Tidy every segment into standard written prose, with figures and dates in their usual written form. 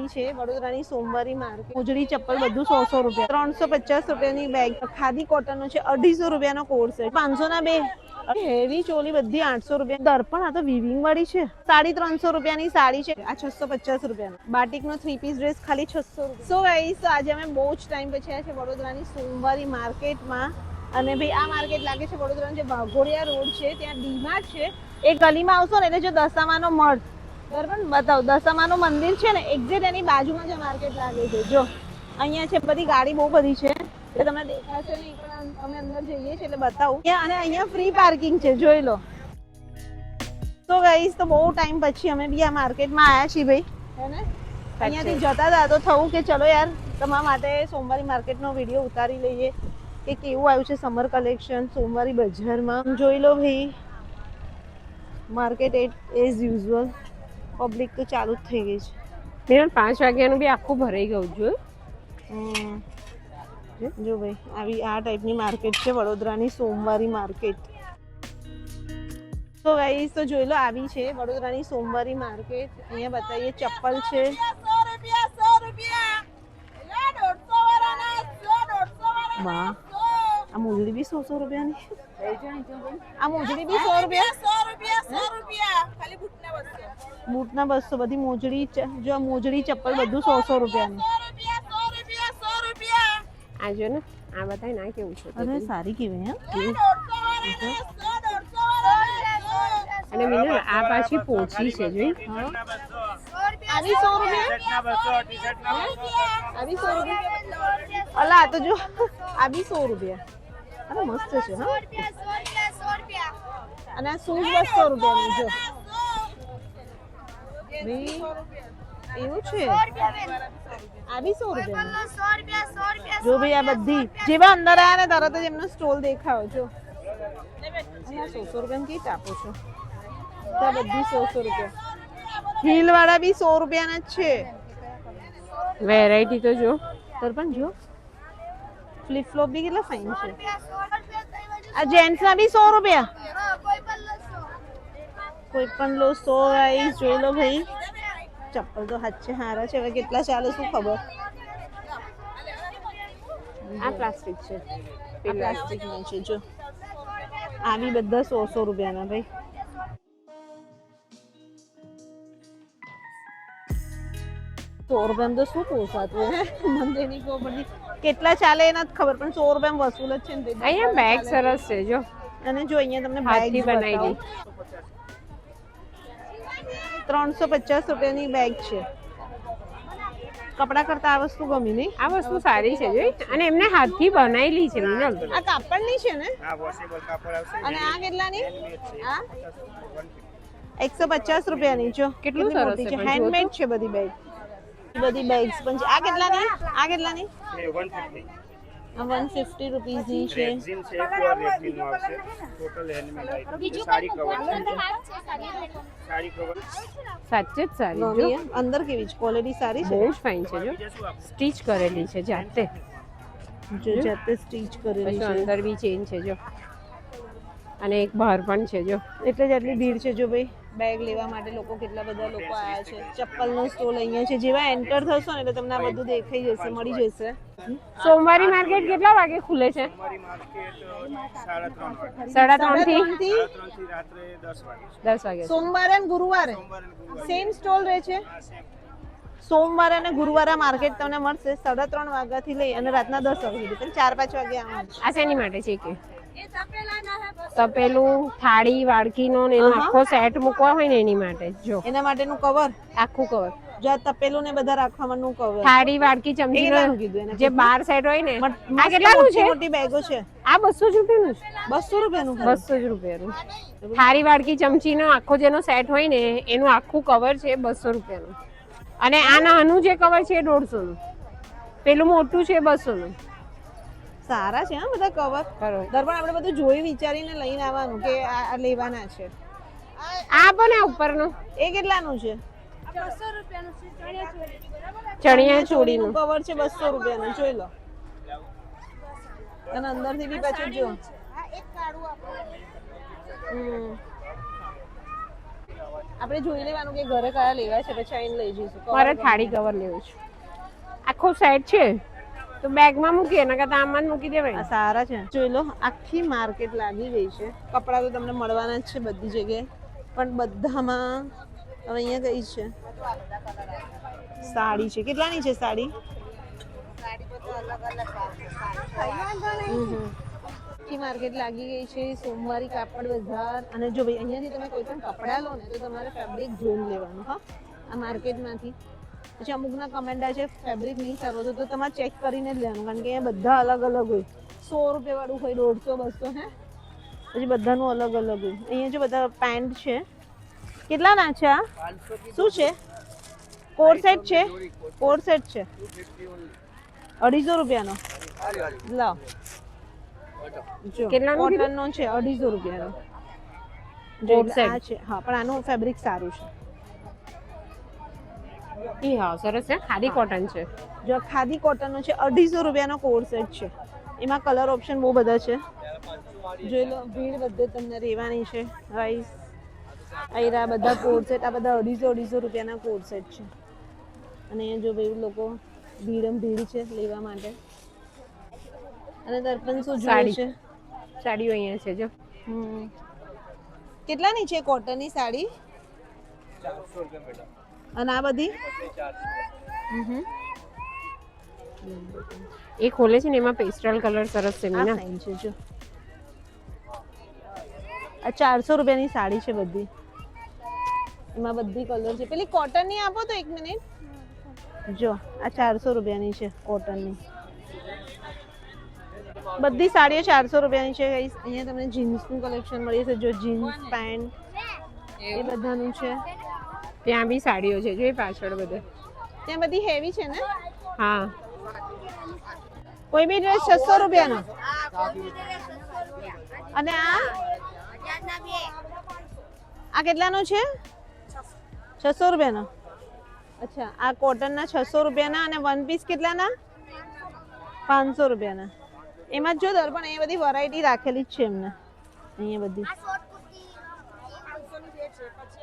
આવી છે વડોદરાની સોમવારી માર્કેટ. મોજડી ચપ્પલ બધું 100 રૂપિયા, 350 રૂપિયાની બેગ. ખાદી કોટન નો છે 250 રૂપિયાનો કોર્સ છે, 500 ના બે. હેવી ચોલી બધી 800 રૂપિયા. દર્પણ આ તો વિવિંગ વાળી છે, 350 રૂપિયાની સાડી છે. આ 650 રૂપિયાનો બાટિક નો 3 પીસ ડ્રેસ ખાલી 600 રૂપિયા. સો ગાઈસ, તો આજે અમે બહુ જ ટાઈમ પછી આવ્યા છે વડોદરાની સોમવારી માર્કેટમાં. અને ભાઈ આ માર્કેટ લાગે છે વડોદરાનો જે વાઘોડિયા રોડ છે ત્યાં ડીમાર્ટ છે એ ગલીમાં આવશો ને એટલે જો દશામાનો મઠ બરાબર બતાવો, દશામાનું મંદિર છે ને એક્ઝેક્ટ એની બાજુમાં જે માર્કેટ લાગે છે. જો અહીંયા છે બધી ગાડી બહુ બધી છે એટલે તમને દેખાશે નહીં, પણ અમે અંદર જઈએ છીએ એટલે બતાવું. અને અહીંયા ફ્રી પાર્કિંગ છે, જોઈ લો. તો ગાઈસ, તો બહુ ટાઈમ પછી અમે બી આ માર્કેટમાં આવ્યા છીએ ભાઈ, હે ને? અહીંયાથી જતા હતા તો થયું કે ચલો યાર તમારા માટે સોમવારી માર્કેટનો વિડીયો ઉતારી લઈએ કે કેવું આવ્યું છે સમર કલેક્શન સોમવારી બજારમાં. જોઈ લો ભાઈ, માર્કેટ એઝ યુઝ્યુઅલ પબ્લિક તો ચાલુ જ થઈ ગઈ છે. 5 વાગ્યાનું બી આખું ભરાઈ ગયું છે. જો ભાઈ આવી આ ટાઈપની માર્કેટ છે વડોદરાની સોમવારી માર્કેટ. તો ગાઈસ, તો જોઈ લો આવી છે વડોદરાની સોમવારી માર્કેટ. અહીંયા બતાવીએ ચપ્પલ છે. વાહ, આ મોજડી બી 100 રૂપિયાની. આ મોજડી બી 100 રૂપિયા. બૂટના 200. બધી મોજડી, જો મોજડી ચપ્પલ બધું 100 રૂપિયાની. આ જો ને, આ બતાય ના કેવું છે. અરે સારી કેવી હે. અને મીનુ આ પાછી પોચી છે જોઈ. આવી 100 રૂપિયા. આવી 100 રૂપિયા. અલા આ તો જો આ બી 100 રૂપિયા. અરે મસ્ત છે હા. અને આ શૂઝ 200 રૂપિયાની. જો ભાઈ એવું છે. આ બી 100 રૂપિયાની. જો ભાઈ આ બધી જેવા અંદર આયા ને તરત જ એમનો સ્ટોલ દેખાયો. જો આ 100 રૂપિયાની કીટ આપો છો. આ બધી 100 રૂપિયા. હીલ વાળા બી 100 રૂપિયાના જ છે. વેરાયટી તો જો. પણ જો ફ્લિપ ફ્લોપ બી કેટલા ફાઇન છે. આ જેન્ટ્સ ના બી 100 રૂપિયા. કોઈ પણ લો 100. ગાઈસ જોઈ લો ભાઈ, ચપ્પલ તો હાથ છે હારા છે. હવે કેટલા ચાલે શું ખબર. આ પ્લાસ્ટિક છે. આ પ્લાસ્ટિક નું છે. જો આ બી બધા 100 રૂપિયાના ભાઈ. ₹100 તો શું પોસાતું હે મને નહીં ખબર પડતી કેટલા ચાલે એ નથી ખબર, પણ ₹100 વસૂલ જ છે ને. અહીંયા બેગ સરસ છે જો. અને જો અહીંયા તમને હાથથી બનાવેલી 350 રૂપિયાની બેગ છે. કપડા કરતા આ વસ્તુ ગમી નહીં. આ વસ્તુ સારી છે જોઈ. અને એમને હાથથી બનાવેલી છે મિનલ. આ કાપડની છે ને. આ વોશેબલ કાપડ આવશે. અને આ કેટલાની? આ 150 રૂપિયાની. જો કેટલું સરસ છે. હેન્ડમેડ છે બધી બેગ. બધી બેગ્સ પણ છે. આ કેટલાની? આ કેટલાની? એ 150. આ 150 રૂપિયાની છે. રેક્ઝિન છે, પ્યોર રેક્ઝિન નો આવશે. ટોટલ હેન્ડમેડ આઈટમ છે. સાડી કવર છે. સાડી કવર સાચે જ સારી જો. ગમી હે? અંદર કેવી છે? ક્વોલિટી સારી છે. બહુ જ ફાઇન છે જો. સ્ટીચ કરેલી છે જાતે. જો જાતે સ્ટીચ કરેલી પછી છે. અંદર બી ચેન છે જો. અને એક બહાર પણ છે જો. એટલે જ આટલી ભીડ છે. જો ભાઈ બેગ લેવા માટે લોકો કેટલા બધા લોકો આયા છે. ચપ્પલનો સ્ટોલ અહીંયા છે. જેવા એન્ટર થશો ને એટલે તમને આ બધું દેખાઈ જશે, મળી જશે. સોમવારી માર્કેટ કેટલા વાગે ખુલે છે? અમારી માર્કેટ 3:30 3:30 થી રાત્રે 10 વાગે. 10 વાગે. સોમવારે અને ગુરુવારે સેમ સ્ટોલ રહે છે. સોમવારે અને ગુરુવારે માર્કેટ તમને મળશે 3:30 વાગ્યાથી લઈ અને રાતના 10 વાગ્યા સુધી. પણ 4-5 વાગે આવવાનું. આ શેની માટે છે કે તપેલું, થાળી, વાડકીનો ને એનો આખો સેટ મૂકવા હોય ને એની માટે. જો એના માટેનું કવર, આખું કવર. જો તપેલું ને બધા રાખવા માટેનું કવર. થાળી, વાડકી, ચમચી કેટલાનું કીધું એને? જે 12 સેટ હોય ને. આ કેટલાનું છે? મોટી બેગો છે. આ 200 રૂપિયાનું છે. 200 રૂપિયાનું. 200 રૂપિયાનું. થાળી, વાડકી, ચમચીનો આખો જેનો સેટ હોય ને એનું આખું કવર છે 200 રૂપિયાનું. અને આ નાનું જે કવર છે એ 150 નું. પેલું મોટું છે 200 નું. સારા છે હા બધા કવર. દર્પણ આપણે બધું જોઈ વિચારીને લઈને આવવાનું કે આ લેવાના છે. આ પણ આ ઉપરનું એ કેટલાનું છે? 200 રૂપિયાનું છે. ચણિયા ચોળીનું કવર છે 200 રૂપિયાનું. જોઈ લો. અને અંદરથી બી પાછું જો. આપણે જોઈ લેવાનું કે ઘરે કયા લેવા છે પછી આઈને લઈ જઈશું. મારે થાળી કવર લેવું છે. આખો સેટ છે તો બેગમાં મૂકીએ ને કરતા આમાં જ મૂકી આ દેવાય. સારા છે. જોઈ લો આખી માર્કેટ લાગી ગઈ છે. કપડાં તો તમને મળવાના જ છે બધી જગ્યાએ, પણ બધામાં હવે અહીંયા કઈ છે સાડી છે. કેટલાની છે સાડી? આખી માર્કેટ લાગી ગઈ છે. સોમવારી કાપડ બજાર. અને જો ભાઈ અહીંયાથી તમે કોઈ પણ કપડાં લો ને તો તમારે ફેબ્રિક જોઈને લેવાનું હા આ માર્કેટમાંથી. પછી અમુકના કમેન્ટ આવે છે ફેબ્રિક નહીં સારું તો તમારે ચેક કરીને જ લેવાનું, કારણ કે અહીંયા બધા અલગ અલગ હોય. 100 રૂપિયા વાળું હોય, 150, 200 હે પછી બધાનું અલગ અલગ હોય. અહીંયા જો બધા પેન્ટ છે. કેટલાના છે આ? શું છે? કોટ સેટ છે? કોટ સેટ છે 250 રૂપિયાનો. લાવ જો કેટલાનું કીધું? કોટનનો છે 250 રૂપિયાનો. કોટ જો સેટ. આ છે હા, પણ આનું ફેબ્રિક સારું છે. ઈ હા સરસ છે. ખાદી કોટન છે. જો ખાદી કોટનનો છે 250 રૂપિયાનો કોટ સેટ છે. એમાં કલર ઓપ્શન બહુ બધા છે. જોઈ લો ભીડ બધે તમને રહેવાની છે. રાઈસ આયરા બધા કોટ સેટ, આ બધા 250 રૂપિયાના કોટ સેટ છે. અને જો ભાઈ લોકો ભીડ છે લેવા માટે. અને દર્પણ શું જોઈએ સાડી. છે? સાડીઓ અહીંયા છે જો. કેટલાની છે કોટનની સાડી? 400 રૂપિયા મેડમ. અને આ બધી એ ખોલે છે ને એમાં પેસ્ટલ કલર સરસ છે આ મીના. ફાઇન છે જો. આ 400 રૂપિયાની સાડી છે બધી. એમાં બધી કલર છે. પેલી કોટન ની આપો તો 1 મિનિટ. જો આ 400 રૂપિયાની છે કોટનની. બધી સાડીઓ 400 રૂપિયાની છે guys. અહીંયા તમને જીન્સનું કલેક્શન મળી જશે. જો જીન્સ પેન્ટ એ બધાનું છે. ત્યાં બી સાડીઓ છે જો એ પાછળ બધે. ત્યાં બધી હેવી છે ને? હા કોઈ બી ડ્રેસ 600 રૂપિયાનો. અને આ કેટલાનો છે? 600 રૂપિયાનો. અચ્છા આ કોટનના 600 રૂપિયાના. અને વન પીસ કેટલાના? 500 રૂપિયાના. એમાં જો દર્પણ અહીંયા બધી વેરાયટી રાખેલી જ છે એમને. અહીંયા બધી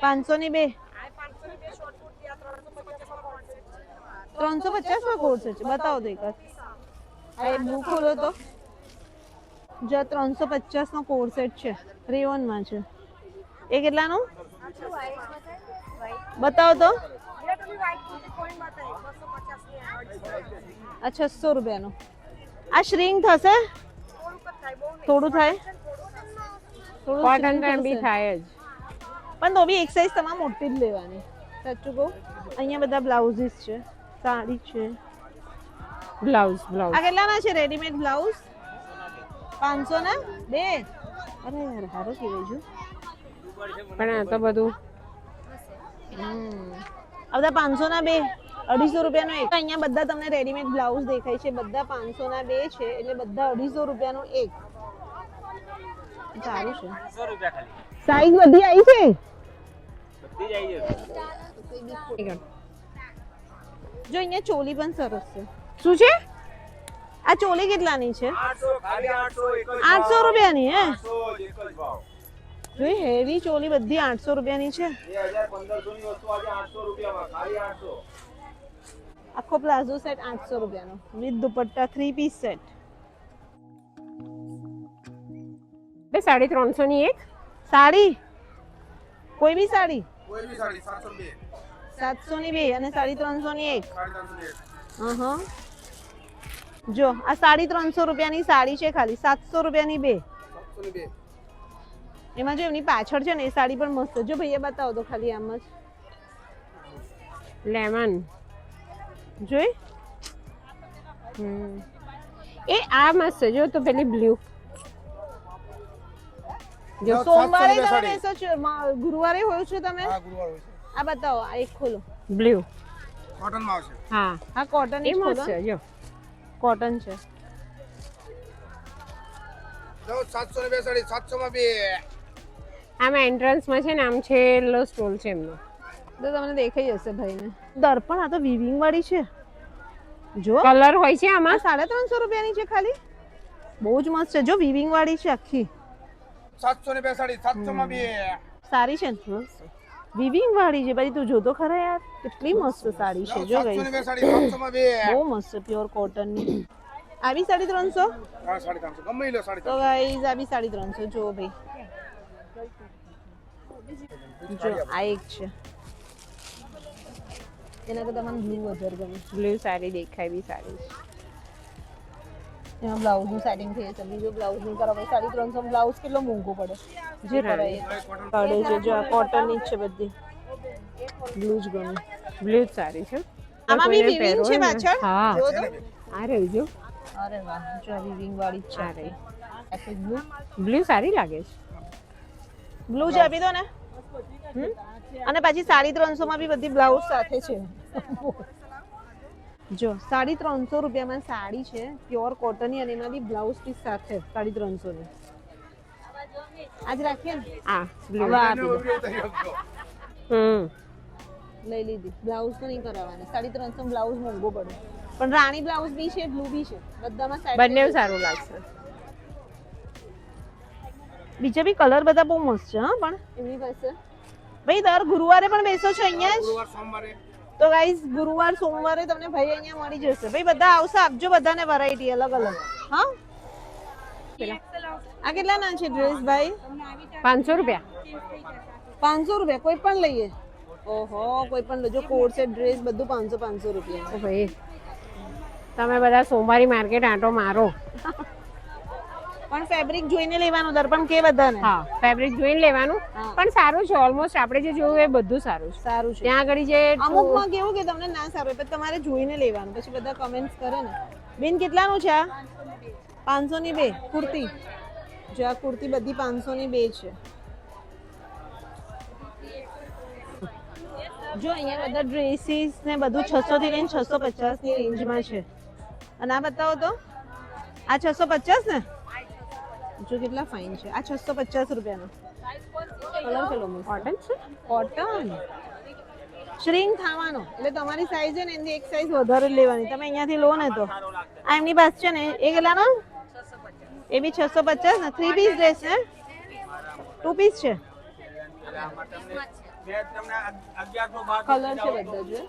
500 ની બે 350 માં કોર્સ છે. બતાવો તો એક આ બ્લુ ખોલો તો. જો 350 નો કોર્સ સેટ છે. રેયોન માં છે. એ કેટલાનું? બતાવો તો. આ 600 રૂપિયાનું. આ શ્રિંક થશે? થોડું થાય. થોડું કોટન shrink તો એમ બી થશે. થાય જ. પણ તો બી એક સાઈઝ તમારે મોટી જ લેવાની. સાચું કહું અહીંયા બધા બ્લાઉઝીસ છે, સાડી છે. બ્લાઉઝ આ કેટલાના છે રેડીમેડ બ્લાઉઝ? 500 ના બે. અરે યાર હારો કહેવાય છે. પણ આ તો બધું આ બધા 500 ના બે 250 રૂપિયાનો એક. અહીંયા બધા તમને રેડીમેડ બ્લાઉઝ દેખાય છે. બધા 500 ના બે છે એટલે બધા 250 રૂપિયાનો એક. સારું છે. 100 રૂપિયા ખાલી. સાઈઝ બધી આવી છે. બધી જ આવી જશે. જો અહીંયા ચોલી પણ સરસ છે. શું છે? આ ચોલી કેટલાની છે? 800 ખાલી 800 એક જ 800 રૂપિયાની હે? 800 એક જ ભાવ. જોઈ હેવી ચોલી બધી 800 રૂપિયાની છે. 1500 ની વસ્તુ આજે 800 રૂપિયામાં ખાલી 800. આખો પ્લાઝો સેટ 800 રૂપિયાનો વિથ દુપટ્ટા 3 પીસ સેટ. બે 350 ની એક. સાડી કોઈ બી સાડી કોઈ બી સાડી 702 700 ની બે અને 350 ની એક. 350 હા જો આ 350 રૂપિયાની સાડી છે ખાલી 700 રૂપિયાની બે. 700 ની બે. એમાં જો એમની પાછળ છે ને એ સાડી પણ મસ્ત છે. જો ભૈયા બતાવો તો ખાલી આમ જ લેમન જોઈ. એ આ મસ્ત છે જો તો પેલી બ્લુ. જો સોમવારે તમે બેસો છો ગુરુવારે હોય છો તમે? હા ગુરુવાર હોય છે. આ બતાવો આ એક ખોલો. બ્લુ કોટન માં આવશે. હા આ કોટન એ જ મસ્ત ખોલો. છે જો. કોટન છે. જો 700 ની બે સાડી 700 માં બે. આમાં એન્ટ્રન્સ માં છે ને આમ છેલ્લો સ્ટોલ છે એમનો. તો તમને દેખાઈ જશે ભાઈને. દર્પણ આ તો વિવિંગ વાળી છે. જો કલર હોય છે આ આમાં. 350 રૂપિયાની છે ખાલી. બહુ જ મસ્ત છે. જો વિવિંગ વાળી છે આખી. 700 ની બે સાડી 700 માં બે. સારી છે ને? વિવિંગ વાળી છે ભાઈ, તું જોતો ખરા યાર, કેટલી મસ્ત સાડી છે જો ગઈ, 700 ની બે સાડી 500 માં બે બહુ મસ્ત પ્યોર કોટન ની. આવી 350. હા 350 ગમે ઈ લો 350 તો ગાઈઝ આવી 350 જો ભાઈ, જો આ એક છે, એના કરતા મને બ્લુ વધારે ગમે. બ્લુ સારી દેખાય બી સારી છે. એમાં બ્લાઉઝ નું સેટિંગ થઈ જશે, બીજો બ્લાઉઝ નહીં કરાવે. 350 બ્લાઉઝ કેટલો મોંઘો પડે, જે કરાય પડે છે. જો આ કોટન ની જ છે બધી, બ્લુ જ ગમે. બ્લુ સારી છે. આમાં બી કોઈને weaving પહેરવો છે હોય ને. પાછળ, હા જો તો. આ રહ્યું જો અરે વાહ, જો આ weaving વાળી જ છે. આ રહી. આ બ્લુ, બ્લુ સારી લાગે છે. બ્લુ જ આપી દો ને. અને પછી 350 માં બી બધી બ્લાઉઝ સાથે છે. જો 350 રૂપિયામાં સાડી છે પ્યોર કોટન ની, અને એમાં બી બ્લાઉઝ પીસ સાથે 350 ની. આજ રાખીએ ને, આ બ્લુ. હવે આપી દો. લઈ લીધી. બ્લાઉઝ તો નહીં કરાવવાની, 350 બ્લાઉઝ મોંઘો પડે. પણ રાણી બ્લાઉઝ બી છે, બ્લુ બી છે, બધામાં સેટ. બંને સારું લાગશે. બીજા બી કલર બધા બહુ મસ્ત છે હા. પણ એમની પાસે ભાઈ દર ગુરુવારે પણ બેસો છો અહીંયા જ? ગુરુવાર સોમવારે તો ગાઈઝ ગુરુવાર સોમવારે તમને ભાઈ અહીંયા મળી જશે. ભાઈ બધા આવશે, આપજો બધાને વેરાયટી અલગ અલગ. હા આ કેટલા ના છે ડ્રેસ ભાઈ? 500 રૂપિયા. 500 રૂપિયા કોઈ પણ લઈએ. ઓહો, કોઈ પણ લેજો. કોટ સેટ ડ્રેસ બધું 500 રૂપિયા. ઓ ભાઈ તમે બધા સોમવારી માર્કેટ આંટો મારો. પણ ફેબ્રિક જોઈને લેવાનું, દર્પણ કે બધાને. હા ફેબ્રિક જોઈને લેવાનું, હા. પણ સારું છે. ઓલમોસ્ટ આપણે જે જોયું એ બધું સારું છે. સારું છે. ત્યાં આગળ જે અમુકમાં કેવું કે તમને ના સારું હોય, પણ તમારે જોઈને લેવાનું. પછી બધા કમેન્ટ્સ કરે ને. બેન કેટલાનું છે આ? 500 ની બે કુર્તી. જો આ કુર્તી બધી 500 ની બે છે. જો અહીંયા બધા ડ્રેસીસ ને બધું 600 થી લઈને 650 ની રેન્જમાં છે. અને આ બતાવો તો, આ 650 ને? જો કેટલા ફાઇન છે. આ 650 રૂપિયાનો. કલર કેલો મસ્ત. કોટન છે. કોટન શ્રિંક થવાનો, એટલે તમારી સાઈઝ છે ને એની એક સાઈઝ વધારે જ લેવાની. તમે અહીંયાથી લો ને તો આ એમની પાસે છે ને, એ કેટલાનો? એ બી 650 ને. 3 પીસ ડ્રેસ ને 2 પીસ છે. કલર છે બધા જો.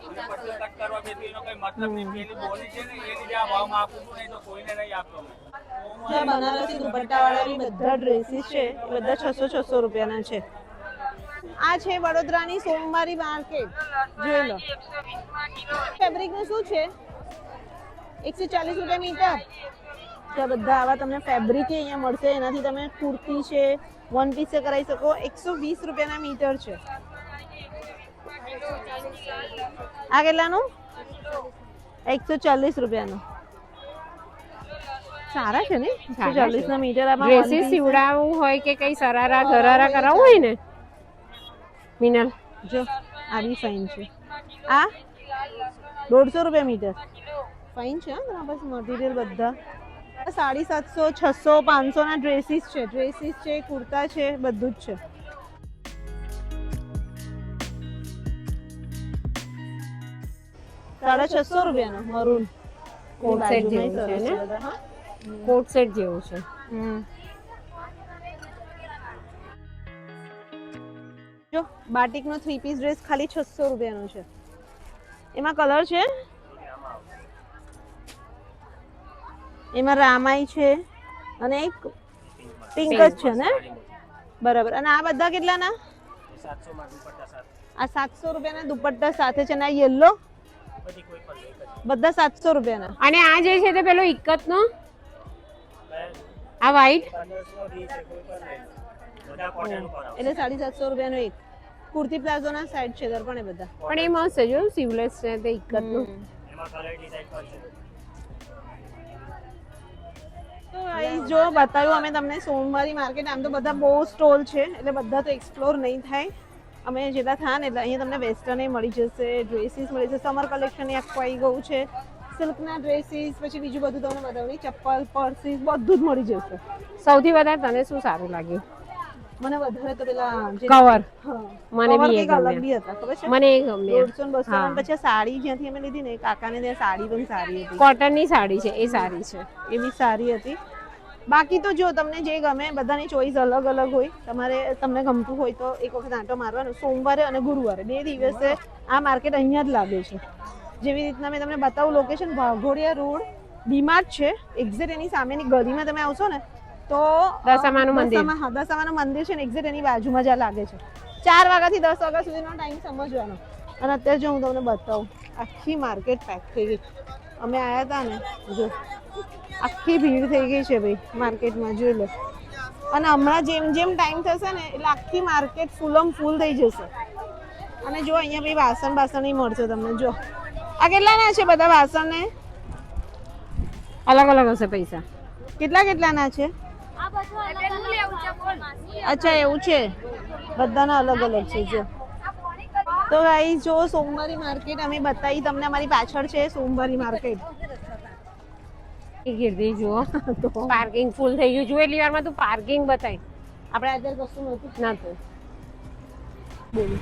બનારસી દુપટ્ટા વાળા બી બધા ડ્રેસીસ છે, એ બધા 600 રૂપિયાના છે. આ છે વડોદરાની સોમવારી માર્કેટ, જોઈ લો. ફેબ્રિક નું શું છે? 140 રૂપિયા મીટર. તો બધા આવા તમને ફેબ્રિક અહીંયા મળશે. એનાથી તમે કુર્તી છે, વન પીસ કરાવી શકો. 120 રૂપિયાના મીટર છે. આ કેટલાનું? 140 રૂપિયાનું. સારા છે ને? 140 ના મીટર. આમાં ડ્રેસીસ સીવડાવવું હોય કે કઈ સરારા ગરારા કરાવવું હોય ને મિનલ, જો આ બી ફાઇન છે. આ 150 રૂપિયા મીટર. ફાઇન છે હા. તમારા પાસે મટીરિયલ બધા 750, 600, 500 ના ડ્રેસીસ છે. ડ્રેસીસ છે, કુર્તા છે, બધું જ છે. ₹650 રૂપિયાનો મરૂન કોટ સેટ જેવું છે ને. કોટ સેટ જેવું છે. જો બાટિક નો 3 પીસ ડ્રેસ ખાલી 600 રૂપિયાનો છે. એમાં કલર છે, એમાં રામાઈ છે અને એક પિંક જ છે ને, બરાબર. અને આ બધા કેટલાના? આ 700 રૂપિયાના દુપટ્ટા સાથે છે. અને આ યલો બધા 700 રૂપિયાના. અને આ જે છે તે પેલો ઇક્કત નો, આ વ્હાઈટ એટલે 750 રૂપિયાનો એક. કુર્તી પ્લાઝો ના સાઈડ છે દર પણ એ બધા. પણ એ મસ્ત છે જો, સીવલેસ છે તે ઇક્કત નું. તો ગાઈસ જો બતાવ્યું અમે તમને સોમવારી માર્કેટ. આમ તો બધા બહુ સ્ટોલ છે, એટલે બધા તો એક્સપ્લોર નહીં થાય. અમે જેટલા થયા ને એટલે અહીંયા તમને વેસ્ટર્ન મળી જશે, ડ્રેસીસ મળી જશે. સમર કલેક્શન આખું આવી ગયું છે. સિલ્કના ડ્રેસીસ, પછી બીજું બધું તમને બતાવવાની, ચપ્પલ, પર્સીસ બધું જ મળી જશે. સૌથી વધારે તને શું સારું લાગ્યું? મને વધારે તો પેલા કવર. હા, મને બી એ અલગ ગમ્યા. બી હતા, ખબર છે? મને એ ગમ્યા. 150 ને 200 અને પછી આ સાડી જ્યાંથી અમે લીધી ને, કાકાને ત્યાં સાડી પણ સારી હતી. કોટન ની સાડી છે એ સારી છે. એ બી સારી હતી. બાકી તો જો તમને જે ગમે બધાની ચોઈસ અલગ અલગ હોય. તમને ગમતું હોય તો એક વખત આંટો મારવાનો. સોમવારે અને ગુરુવારે 2 દિવસે આ માર્કેટ અહીંયા જ લાગે છે. જેવી રીતના મેં તમને બતાવું લોકેશન વાઘોડિયા રોડ ડીમાર્ટ છે. એક્ઝેક્ટ એની સામેની ગલીમાં તમે આવશો ને તો દશામાનું મંદિર. દશામાનું મંદિર છે ને એક્ઝેક્ટ એની બાજુમાં જ આ લાગે છે. 4 વાગ્યાથી 10 વાગ્યા સુધીનો ટાઈમ સમજવાનો. અને અત્યારે જો હું તમને બતાવું આખી માર્કેટ પેક થઈ ગઈ. અમે આવ્યા હતા ને જો આખી ભીડ થઈ ગઈ છે ભાઈ માર્કેટમાં જોઈ લો. અને હમણાં જેમ જેમ ટાઈમ થશે ને એટલે આખી માર્કેટ ફૂલ થઈ જશે. અને જો અહીંયા ભાઈ વાસણ ય મળશે તમને. જો આ કેટલાના છે બધા વાસણ ને? અલગ અલગ હશે પૈસા. કેટલાના છે? આ બધું અલગ લેવું છે બોલ. અચ્છા એવું છે, બધાના અલગ અલગ છે. જો તો ગાઈસ જો સોમવારી માર્કેટ અમે બતાવી તમને. અમારી પાછળ છે સોમવારી માર્કેટ. ગીરદી જુઓ તો પાર્કિંગ ફૂલ થઈ ગયું. જો એટલી વારમાં તું પાર્કિંગ બતાય. આપણે અત્યારે કશું નહોતું. નતું. બોલો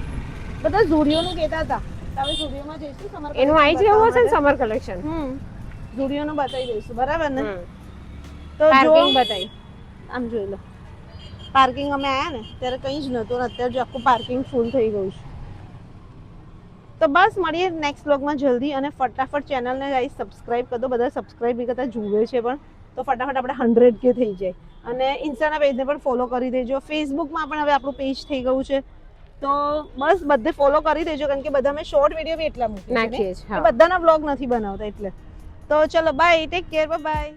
બધા ઝુડિયોનું કહેતા હતા. હવે ઝુડિયોમાં જઈશું સમર. એનું આવી જ રહેવું હશે ને સમર કલેક્શન. ઝુડિયોનું બતાવી દઈશું બરાબર ને. તો પાર્કિંગ જો બતાય. આમ જોઈ લો પાર્કિંગ અમે આયા ને ત્યારે કંઈ જ નહોતું. અત્યારે જો આખું પાર્કિંગ ફૂલ થઈ ગયું છે. તો બસ મળીએ નેક્સ્ટ વ્લોગમાં જલ્દી. અને ફટાફટ ચેનલને ગાઈસ સબસ્ક્રાઇબ કરી દો. બધા સબસ્ક્રાઇબ બી કરતા જુએ છે પણ તો ફટાફટ આપણે 100K થઈ જાય. અને ઇન્સ્ટાના પેજને પણ ફોલો કરી દેજો. ફેસબુકમાં પણ હવે આપણું પેજ થઈ ગયું છે. તો બસ બધે ફોલો કરી દેજો કારણ કે બધા મેં શોર્ટ વિડીયો બી એટલા મૂકીએ નાખીએ છે છીએ. બધાના વ્લોગ નથી બનાવતા એટલે. તો ચલો બાય, ટેક કેર, બાય.